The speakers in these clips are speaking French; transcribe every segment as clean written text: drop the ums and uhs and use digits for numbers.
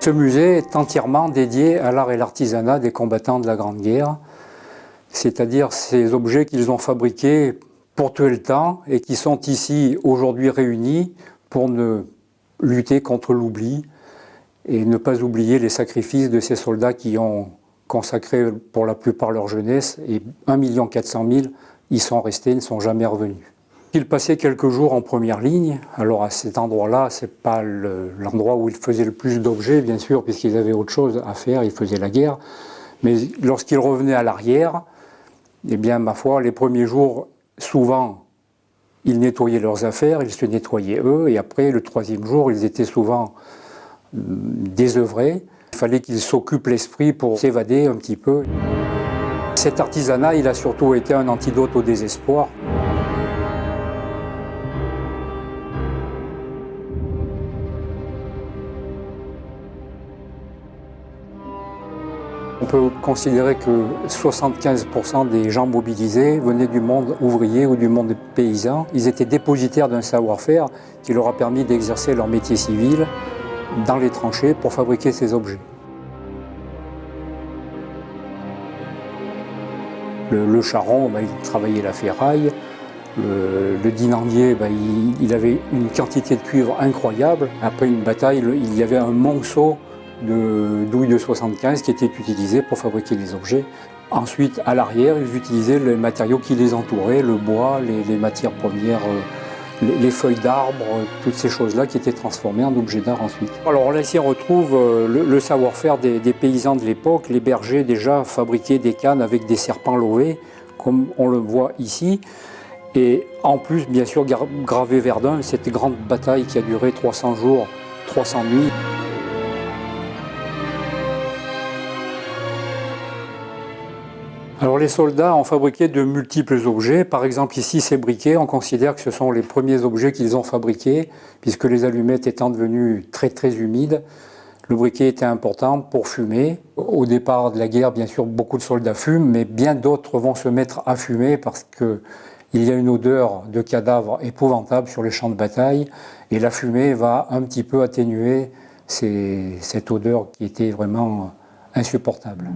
Ce musée est entièrement dédié à l'art et l'artisanat des combattants de la Grande Guerre, c'est-à-dire ces objets qu'ils ont fabriqués pour tuer le temps et qui sont ici aujourd'hui réunis pour lutter contre l'oubli et ne pas oublier les sacrifices de ces soldats qui ont consacré pour la plupart leur jeunesse, et 1 400 000 y sont restés, ne sont jamais revenus. Ils passaient quelques jours en première ligne. Alors à cet endroit-là, ce n'est pas l'endroit où ils faisaient le plus d'objets, bien sûr, puisqu'ils avaient autre chose à faire, ils faisaient la guerre. Mais lorsqu'ils revenaient à l'arrière, eh bien, ma foi, les premiers jours, souvent, ils nettoyaient leurs affaires, ils se nettoyaient eux, et après, le troisième jour, ils étaient souvent désœuvrés. Il fallait qu'ils s'occupent l'esprit pour s'évader un petit peu. Cet artisanat, il a surtout été un antidote au désespoir. On peut considérer que 75% des gens mobilisés venaient du monde ouvrier ou du monde paysan. Ils étaient dépositaires d'un savoir-faire qui leur a permis d'exercer leur métier civil dans les tranchées pour fabriquer ces objets. Le charron, il travaillait la ferraille. Le dinandier, il avait une quantité de cuivre incroyable. Après une bataille, il y avait un monceau de douille de 75 qui était utilisé pour fabriquer des objets. Ensuite, à l'arrière, ils utilisaient les matériaux qui les entouraient, le bois, les matières premières, les feuilles d'arbres, toutes ces choses-là qui étaient transformées en objets d'art ensuite. Alors là, ici, on retrouve le savoir-faire des paysans de l'époque. Les bergers, déjà, fabriquaient des cannes avec des serpents lovés, comme on le voit ici. Et en plus, bien sûr, gravé Verdun, cette grande bataille qui a duré 300 jours, 300 nuits. Alors les soldats ont fabriqué de multiples objets. Par exemple ici ces briquets, on considère que ce sont les premiers objets qu'ils ont fabriqués, puisque les allumettes étant devenues très très humides, le briquet était important pour fumer. Au départ de la guerre, bien sûr, beaucoup de soldats fument, mais bien d'autres vont se mettre à fumer parce qu'il y a une odeur de cadavre épouvantable sur les champs de bataille, et la fumée va un petit peu atténuer cette odeur qui était vraiment insupportable.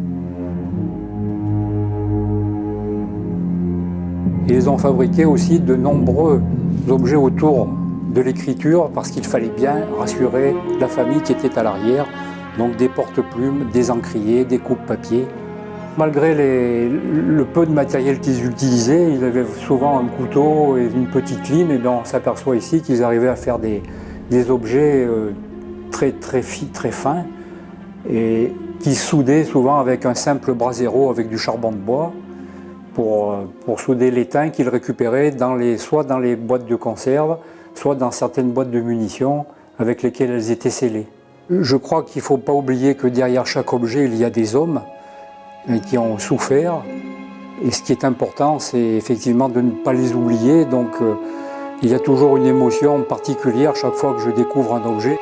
Ils ont fabriqué aussi de nombreux objets autour de l'écriture parce qu'il fallait bien rassurer la famille qui était à l'arrière, donc des porte-plumes, des encriers, des coupes-papier. Malgré le peu de matériel qu'ils utilisaient, ils avaient souvent un couteau et une petite lime, et on s'aperçoit ici qu'ils arrivaient à faire des objets très fins et qui soudaient souvent avec un simple brasero avec du charbon de bois. Pour souder l'étain qu'ils récupéraient soit dans les boîtes de conserve, soit dans certaines boîtes de munitions avec lesquelles elles étaient scellées. Je crois qu'il ne faut pas oublier que derrière chaque objet, il y a des hommes qui ont souffert. Et ce qui est important, c'est effectivement de ne pas les oublier. Donc il y a toujours une émotion particulière chaque fois que je découvre un objet.